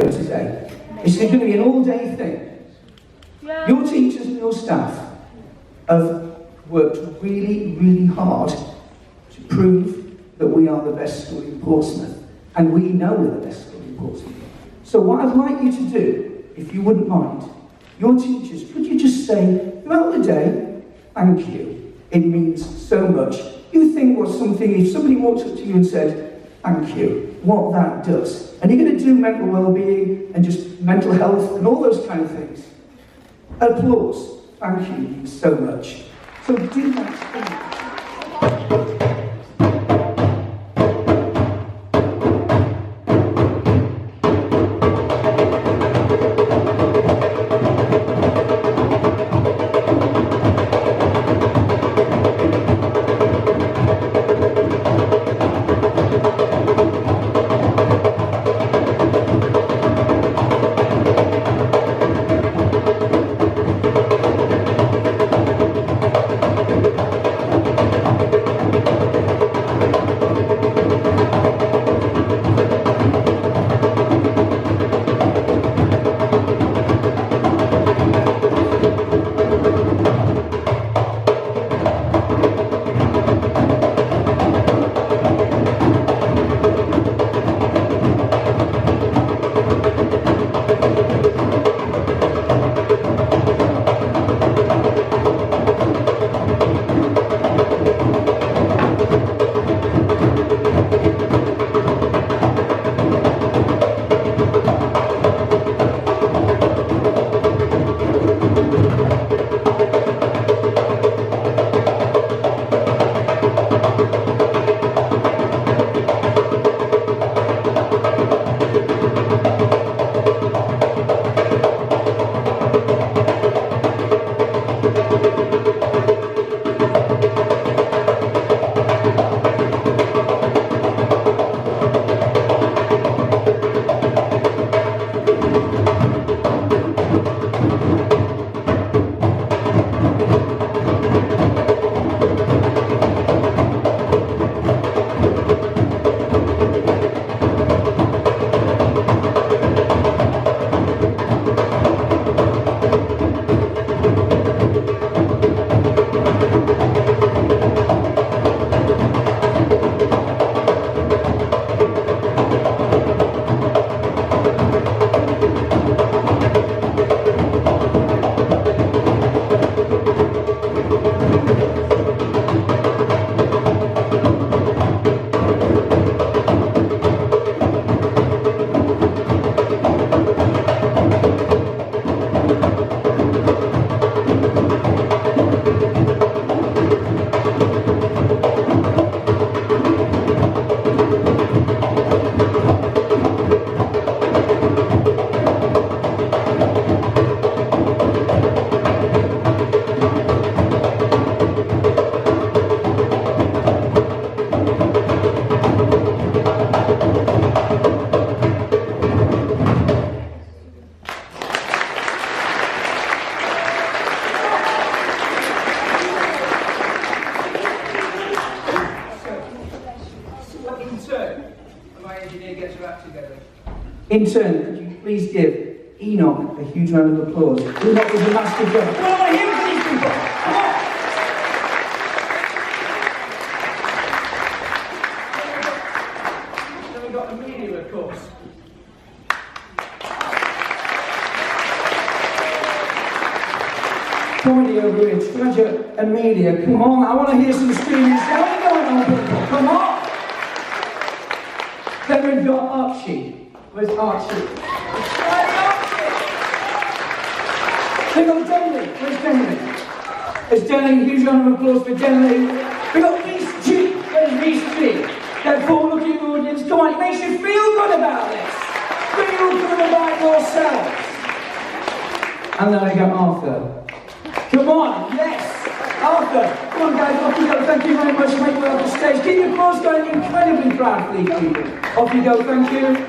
go today. It's going to be an all-day thing. Your teachers and your staff have worked really, really hard to prove that we are the best school in Portsmouth. And we know we're the best school in Portsmouth. So what I'd like you to do, if you wouldn't mind, your teachers, could you just say, throughout the day, thank you. It means so much. You think what something, if somebody walks up to you and said, thank you, what that does. And you're going to do mental well-being and just mental health and all those kind of things. Applause. Thank you means so much. So do that. In turn, could you please give Enoch a huge round of applause? Enoch was a master drummer. Come on, here with these people! Come on! Then we've got Amelia, of course. Pointy over here, treasure Amelia. Come on, I want to hear some screaming. What's going on, people? Come on! Then we've got Archie. Where's Archie? We've got Denley. Where's Denley? There's Denley. Huge round of applause for Denley. We've got Reese G. Where's Reese G? That forward-looking audience. Come on, it makes you feel good about this. Feel good about yourselves. And then I got Arthur. Come on, yes. Arthur. Come on, guys, off you go. Thank you very much for making me off the stage. Keep your applause going. Incredibly proud for these people. Off you go, thank you.